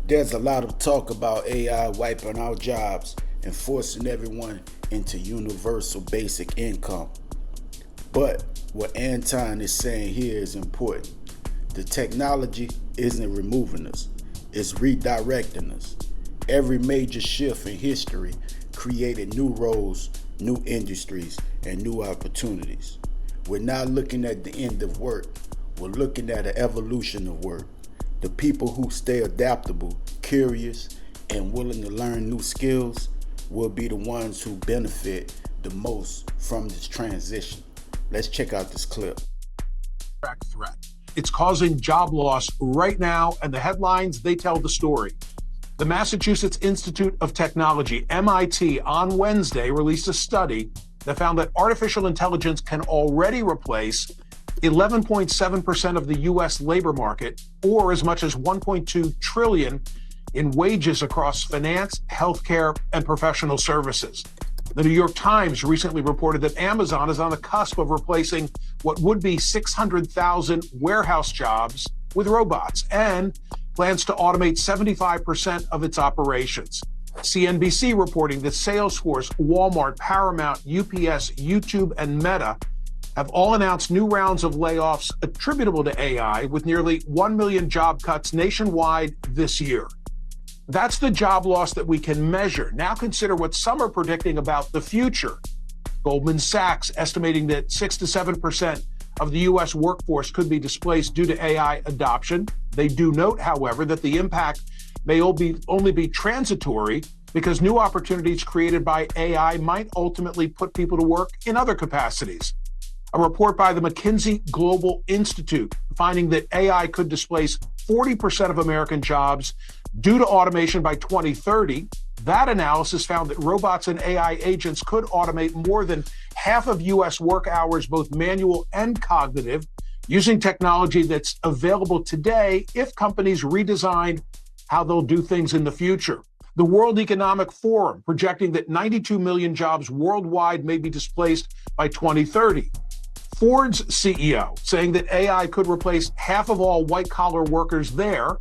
There's a lot of talk about AI wiping out jobs and forcing everyone into universal basic income. But what Anton is saying here is important. The technology isn't removing us, it's redirecting us. Every major shift in history created new roles, new industries, and new opportunities. We're not looking at the end of work, we're looking at an evolution of work. The people who stay adaptable, curious, and willing to learn new skills will be the ones who benefit the most from this transition. Let's check out this clip. Threat. It's causing job loss right now, and the headlines, they tell the story. The Massachusetts Institute of Technology, MIT, on Wednesday released a study that found that artificial intelligence can already replace 11.7% of the U.S. labor market, or as much as 1.2 trillion in wages across finance, healthcare, and professional services. The New York Times recently reported that Amazon is on the cusp of replacing what would be 600,000 warehouse jobs with robots and plans to automate 75% of its operations. CNBC reporting that Salesforce, Walmart, Paramount, UPS, YouTube, and Meta have all announced new rounds of layoffs attributable to AI, with nearly 1 million job cuts nationwide this year. That's the job loss that we can measure. Now consider what some are predicting about the future. Goldman Sachs estimating that 6 to 7% of the U.S. workforce could be displaced due to AI adoption. They do note, however, that the impact may only be transitory because new opportunities created by AI might ultimately put people to work in other capacities. A report by the McKinsey Global Institute finding that AI could displace 40% of American jobs due to automation by 2030. That analysis found that robots and AI agents could automate more than half of U.S. work hours, both manual and cognitive, using technology that's available today if companies redesign how they'll do things in the future. The World Economic Forum projecting that 92 million jobs worldwide may be displaced by 2030. Ford's CEO saying that AI could replace half of all white-collar workers there.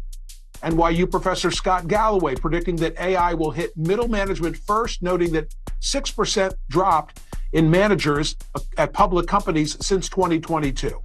NYU professor Scott Galloway predicting that AI will hit middle management first, noting that 6% dropped in managers at public companies since 2022.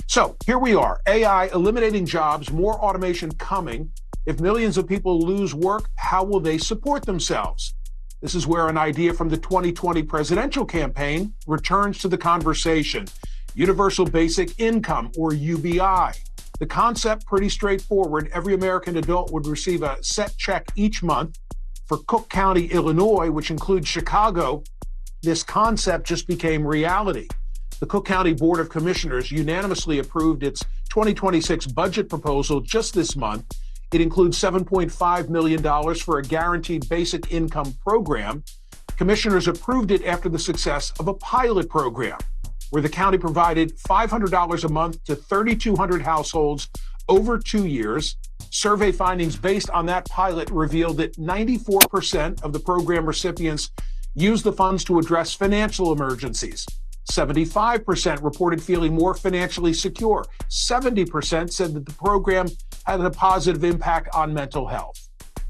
So here we are, AI eliminating jobs, more automation coming. If millions of people lose work, how will they support themselves? This is where an idea from the 2020 presidential campaign returns to the conversation. Universal Basic Income, or UBI. The concept, pretty straightforward. Every American adult would receive a set check each month. For Cook County, Illinois, which includes Chicago, this concept just became reality. The Cook County Board of Commissioners unanimously approved its 2026 budget proposal just this month. It includes $7.5 million for a guaranteed basic income program. Commissioners approved it after the success of a pilot program, where the county provided $500 a month to 3,200 households over 2 years. Survey findings based on that pilot revealed that 94% of the program recipients used the funds to address financial emergencies. 75% reported feeling more financially secure. 70% said that the program had a positive impact on mental health.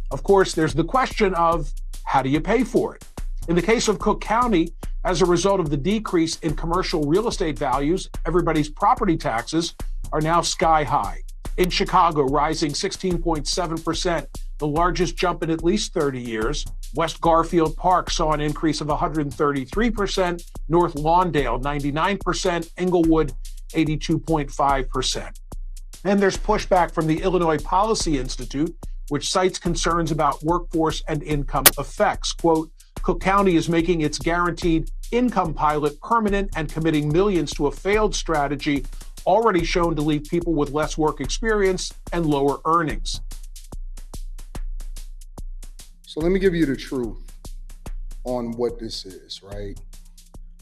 Of course, there's the question of how do you pay for it? In the case of Cook County, as a result of the decrease in commercial real estate values, everybody's property taxes are now sky high. In Chicago, rising 16.7%, the largest jump in at least 30 years. West Garfield Park saw an increase of 133%, North Lawndale 99%, Englewood 82.5%. And there's pushback from the Illinois Policy Institute, which cites concerns about workforce and income effects. Quote, Cook County is making its guaranteed income pilot permanent and committing millions to a failed strategy already shown to leave people with less work experience and lower earnings. So let me give you the truth on what this is, right?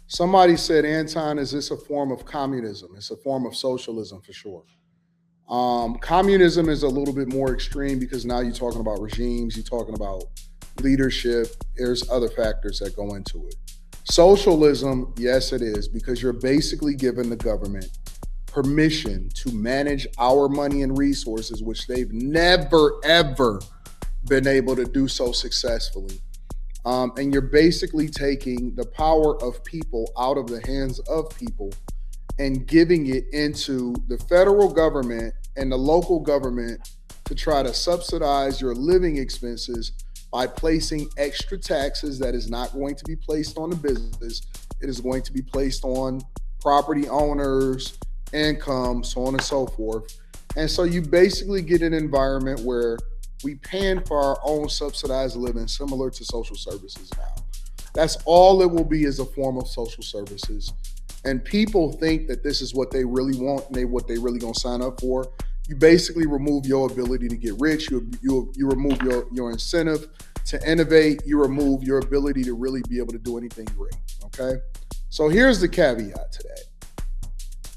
Somebody said, Anton, is this a form of communism? It's a form of socialism for sure. Communism is a little bit more extreme because now you're talking about regimes, you're talking about leadership. There's other factors that go into it. Socialism, yes, it is, because you're basically giving the government permission to manage our money and resources, which they've never, ever been able to do so successfully. And you're basically taking the power of people out of the hands of people and giving it into the federal government and the local government to try to subsidize your living expenses by placing extra taxes that is not going to be placed on the business. It is going to be placed on property owners, income, so on and so forth. And so you basically get an environment where we paying for our own subsidized living, similar to social services now. That's all it will be, is a form of social services. And people think that this is what they really want and what they really gonna sign up for. You basically remove your ability to get rich. You remove your incentive to innovate. You remove your ability to really be able to do anything great. Okay. So here's the caveat to that.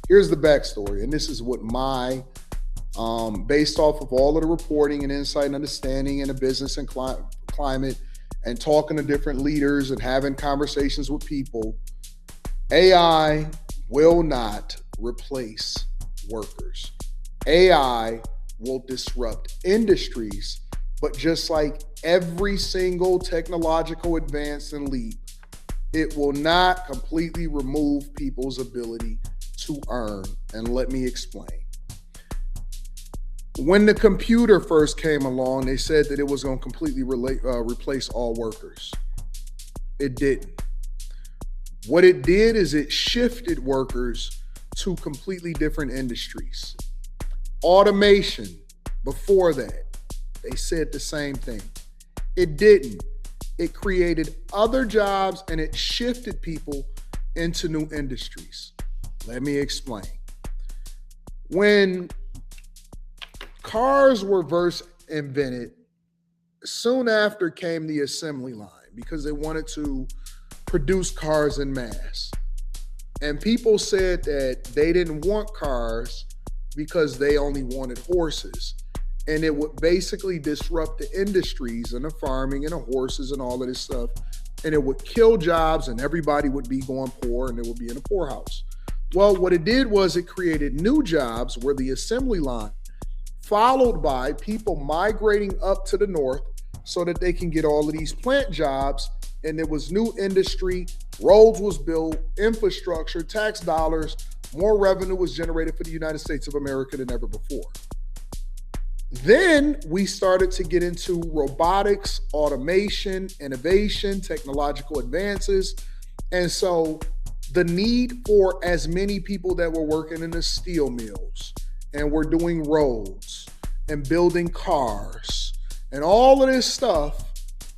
Here's the backstory, and this is what my based off of all of the reporting and insight and understanding in the business and climate, and talking to different leaders and having conversations with people, AI will not replace workers. AI will disrupt industries, but just like every single technological advance and leap, it will not completely remove people's ability to earn. And let me explain. When the computer first came along, they said that it was going to completely replace all workers. It didn't. What it did is it shifted workers to completely different industries. Automation, before that, they said the same thing. It didn't. It created other jobs and it shifted people into new industries. Let me explain. When cars were first invented, soon after came the assembly line, because they wanted to produce cars in mass. And people said that they didn't want cars because they only wanted horses. And it would basically disrupt the industries and the farming and the horses and all of this stuff. And it would kill jobs and everybody would be going poor and they would be in a poorhouse. Well, what it did was it created new jobs where the assembly line, followed by people migrating up to the north so that they can get all of these plant jobs. And there was new industry, roads was built, infrastructure, tax dollars, more revenue was generated for the United States of America than ever before. Then we started to get into robotics, automation, innovation, technological advances. And so the need for as many people that were working in the steel mills and were doing roads and building cars and all of this stuff,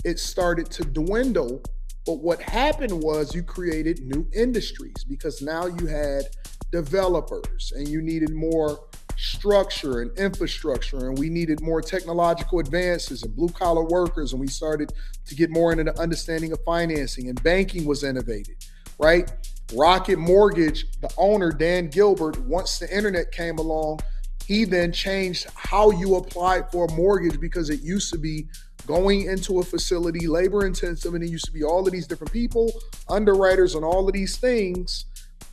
it started to dwindle. But what happened was you created new industries because now you had developers and you needed more structure and infrastructure, and we needed more technological advances and blue collar workers, and we started to get more into the understanding of financing, and banking was innovated, right? Rocket Mortgage, the owner, Dan Gilbert, once the internet came along, he then changed how you applied for a mortgage, because it used to be going into a facility, labor intensive, and it used to be all of these different people, underwriters, and all of these things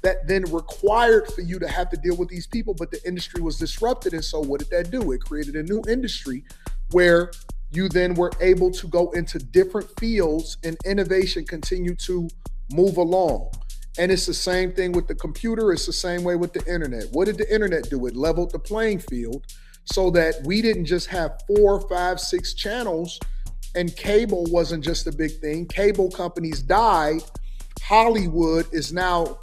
that then required for you to have to deal with these people, but the industry was disrupted. And so what did that do? It created a new industry where you then were able to go into different fields and innovation continued to move along. And it's the same thing with the computer. It's the same way with the internet. What did the internet do? It leveled the playing field so that we didn't just have 4, 5, 6 channels, and cable wasn't just a big thing. Cable companies died. Hollywood is now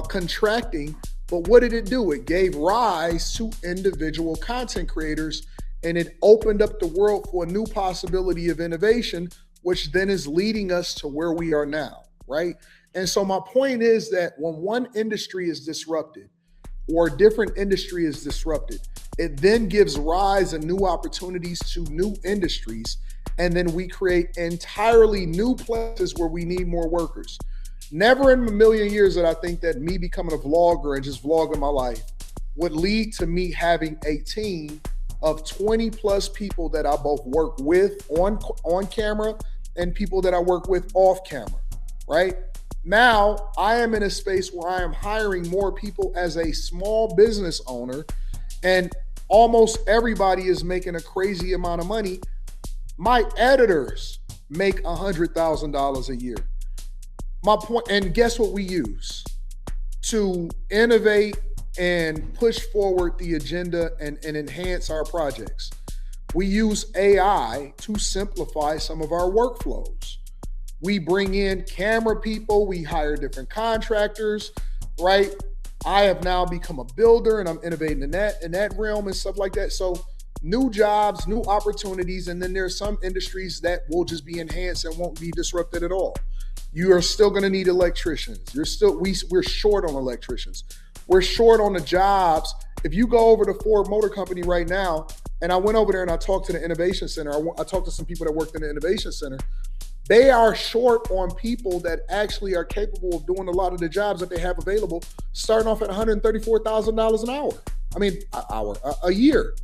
contracting, but what did it do? It gave rise to individual content creators, and it opened up the world for a new possibility of innovation, which then is leading us to where we are now, right? And so my point is that when one industry is disrupted or a different industry is disrupted, it then gives rise and new opportunities to new industries, and then we create entirely new places where we need more workers. Never in a million years did I think that me becoming a vlogger and just vlogging my life would lead to me having a team of 20 plus people that I both work with on camera and people that I work with off camera, right? Now I am in a space where I am hiring more people as a small business owner, and almost everybody is making a crazy amount of money. My editors make $100,000 a year. My point, and guess what we use to innovate and push forward the agenda and enhance our projects? We use AI to simplify some of our workflows. We bring in camera people, we hire different contractors, right? I have now become a builder and I'm innovating in that realm and stuff like that. So new jobs, new opportunities, and then there's some industries that will just be enhanced and won't be disrupted at all. You are still going to need electricians. We're short on electricians. We're short on the jobs. If you go over to Ford Motor Company right now, and I went over there and I talked to the Innovation Center. I talked to some people that worked in the Innovation Center. They are short on people that actually are capable of doing a lot of the jobs that they have available, starting off at $134,000 an hour. I mean, a year,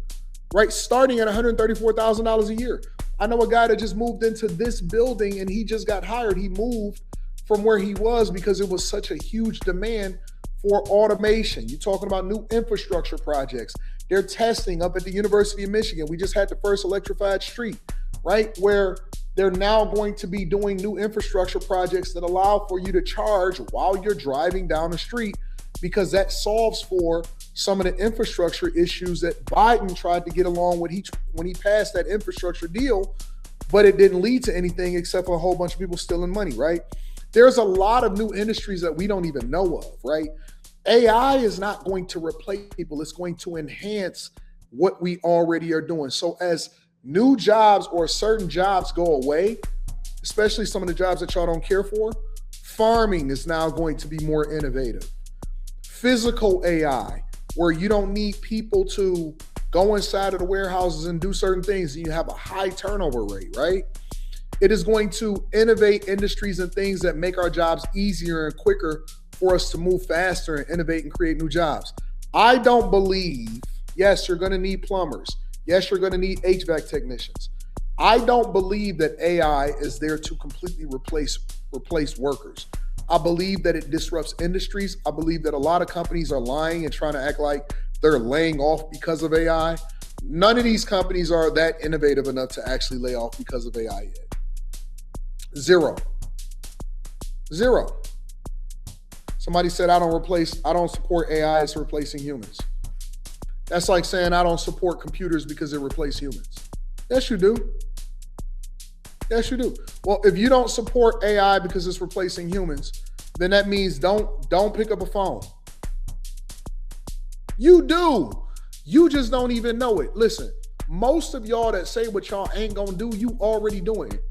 right? Starting at $134,000 a year. I know a guy that just moved into this building and he just got hired. He moved from where he was because it was such a huge demand for automation. You're talking about new infrastructure projects. They're testing up at the University of Michigan. We just had the first electrified street, right? Where they're now going to be doing new infrastructure projects that allow for you to charge while you're driving down the street, because that solves for some of the infrastructure issues that Biden tried to get along with when he passed that infrastructure deal, but it didn't lead to anything except for a whole bunch of people stealing money, right? There's a lot of new industries that we don't even know of, right? AI is not going to replace people. It's going to enhance what we already are doing. So as new jobs or certain jobs go away, especially some of the jobs that y'all don't care for, farming is now going to be more innovative. Physical AI, where you don't need people to go inside of the warehouses and do certain things, and you have a high turnover rate, right? It is going to innovate industries and things that make our jobs easier and quicker for us to move faster and innovate and create new jobs. I don't believe, yes, you're going to need plumbers. Yes, you're going to need HVAC technicians. I don't believe that AI is there to completely replace workers. I believe that it disrupts industries. I believe that a lot of companies are lying and trying to act like they're laying off because of AI. None of these companies are that innovative enough to actually lay off because of AI yet. Zero. Somebody said, I don't support AI as replacing humans. That's like saying I don't support computers because they replace humans. Yes, you do. Yes, you do. Well, if you don't support AI because it's replacing humans, then that means don't pick up a phone. You do. You just don't even know it. Listen, most of y'all that say what y'all ain't gonna do, you already doing it.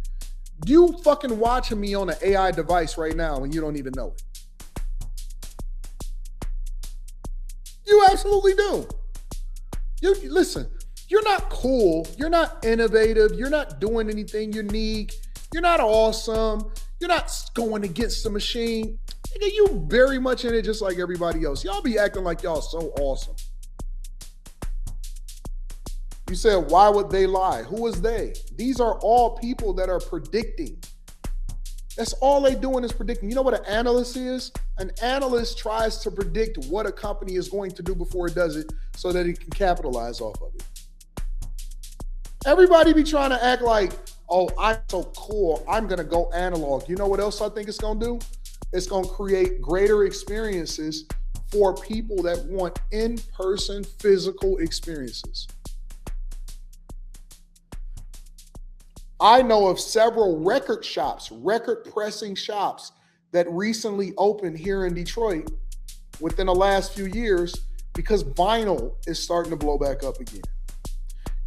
You fucking watching me on an AI device right now and you don't even know it. You absolutely do. Listen, you're not cool. You're not innovative. You're not doing anything unique. You're not awesome. You're not going against the machine. You very much in it just like everybody else. Y'all be acting like y'all so awesome. You said, why would they lie? Who is they? These are all people that are predicting. That's all they doing is predicting. You know what an analyst is? An analyst tries to predict what a company is going to do before it does it so that it can capitalize off of it. Everybody be trying to act like, oh, I'm so cool, I'm going to go analog. You know what else I think it's going to do? It's going to create greater experiences for people that want in-person physical experiences. I know of several record pressing shops that recently opened here in Detroit within the last few years because vinyl is starting to blow back up again.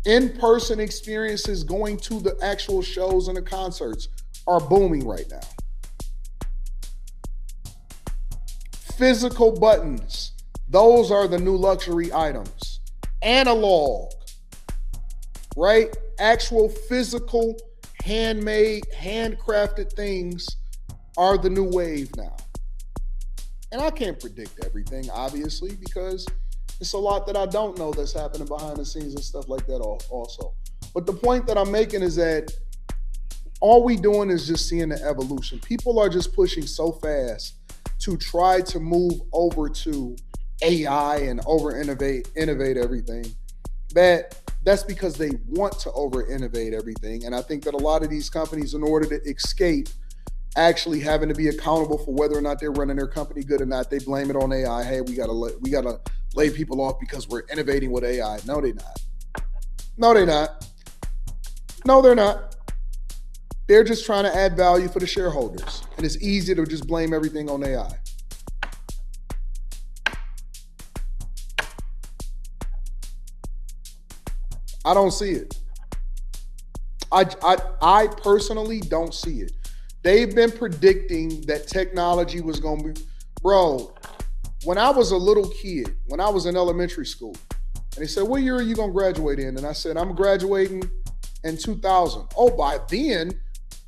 In-person experiences, going to the actual shows and the concerts are booming right now. Physical buttons, those are the new luxury items. Analog, right? Actual physical, handmade, handcrafted things are the new wave now. And I can't predict everything, obviously, because it's a lot that I don't know that's happening behind the scenes and stuff like that also. But the point that I'm making is that all we doing is just seeing the evolution. People are just pushing so fast to try to move over to AI and over innovate everything that That's because they want to over-innovate everything. And I think that a lot of these companies, in order to escape actually having to be accountable for whether or not they're running their company good or not, they blame it on AI. Hey, we gotta lay people off because we're innovating with AI. No, they're not. No, they're not. No, they're not. They're just trying to add value for the shareholders. And it's easy to just blame everything on AI. I don't see it. I personally don't see it. They've been predicting that technology was going to be, bro, when I was a little kid, when I was in elementary school, and they said, what year are you going to graduate in? And I said, I'm graduating in 2000. Oh, by then,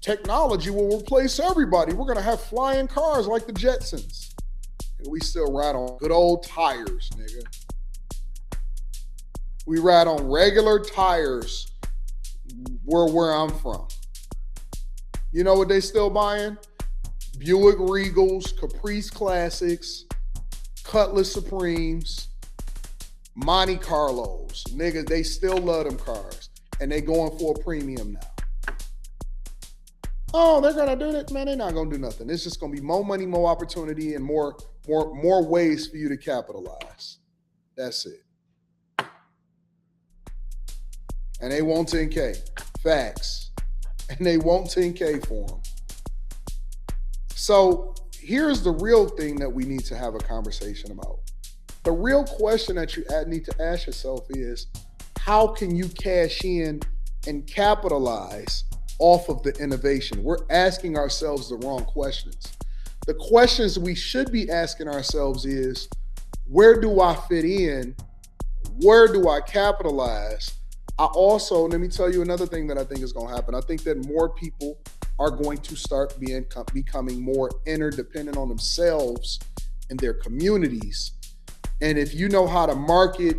technology will replace everybody. We're going to have flying cars like the Jetsons. And we still ride on good old tires, nigga. We ride on regular tires where I'm from. You know what they still buying? Buick Regals, Caprice Classics, Cutlass Supremes, Monte Carlos. Nigga, they still love them cars. And they going for a premium now. Oh, they're gonna do that? Man, they're not gonna do nothing. It's just gonna be more money, more opportunity, and more ways for you to capitalize. That's it. And they want 10K. Facts. And they want 10K for them. So here's the real thing that we need to have a conversation about. The real question that you need to ask yourself is, how can you cash in and capitalize off of the innovation? We're asking ourselves the wrong questions. The questions we should be asking ourselves is, where do I fit in? Where do I capitalize? Let me tell you another thing that I think is going to happen. I think that more people are going to start becoming more interdependent on themselves and their communities. And if you know how to market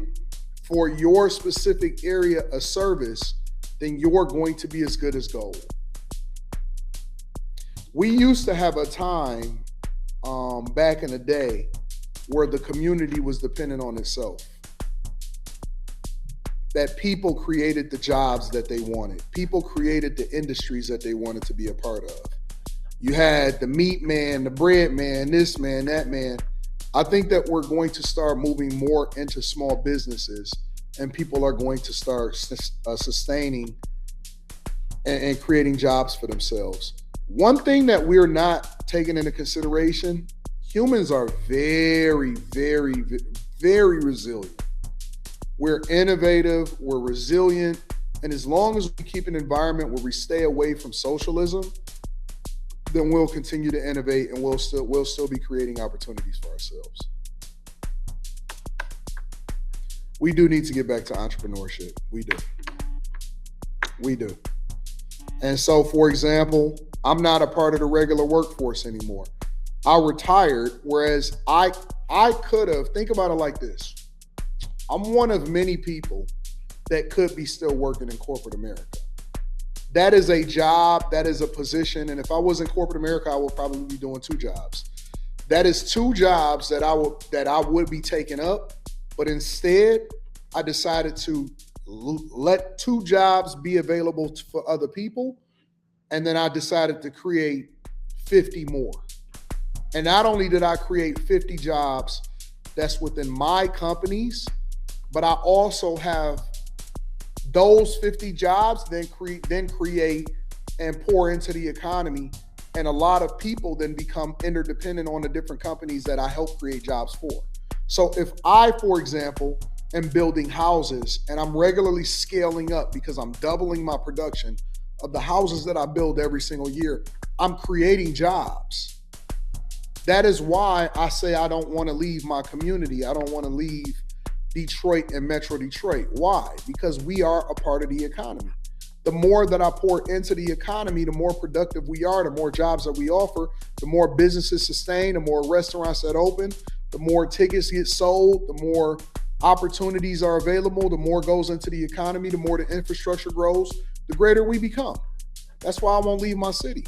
for your specific area of service, then you're going to be as good as gold. We used to have a time back in the day where the community was dependent on itself. That people created the jobs that they wanted. People created the industries that they wanted to be a part of. You had the meat man, the bread man, this man, that man. I think that we're going to start moving more into small businesses, and people are going to start sustaining and creating jobs for themselves. One thing that we're not taking into consideration, humans are very, very, very resilient. We're innovative, we're resilient, and as long as we keep an environment where we stay away from socialism, then we'll continue to innovate and we'll still be creating opportunities for ourselves. We do need to get back to entrepreneurship. We do. And so, for example, I'm not a part of the regular workforce anymore. I retired, whereas I could have, think about it like this. I'm one of many people that could be still working in corporate America. That is a job, that is a position, and if I was in corporate America, I would probably be doing 2 jobs. That is 2 jobs that I would be taking up, but instead, I decided to let 2 jobs be available for other people, and then I decided to create 50 more. And not only did I create 50 jobs that's within my companies, but I also have those 50 jobs then create and pour into the economy. And a lot of people then become interdependent on the different companies that I help create jobs for. So if I, for example, am building houses and I'm regularly scaling up because I'm doubling my production of the houses that I build every single year, I'm creating jobs. That is why I say I don't want to leave my community. I don't want to leave Detroit and Metro Detroit. Why? Because we are a part of the economy. The more that I pour into the economy, the more productive we are, the more jobs that we offer, the more businesses sustain, the more restaurants that open, the more tickets get sold, the more opportunities are available, the more goes into the economy, the more the infrastructure grows, the greater we become. That's why I won't leave my city.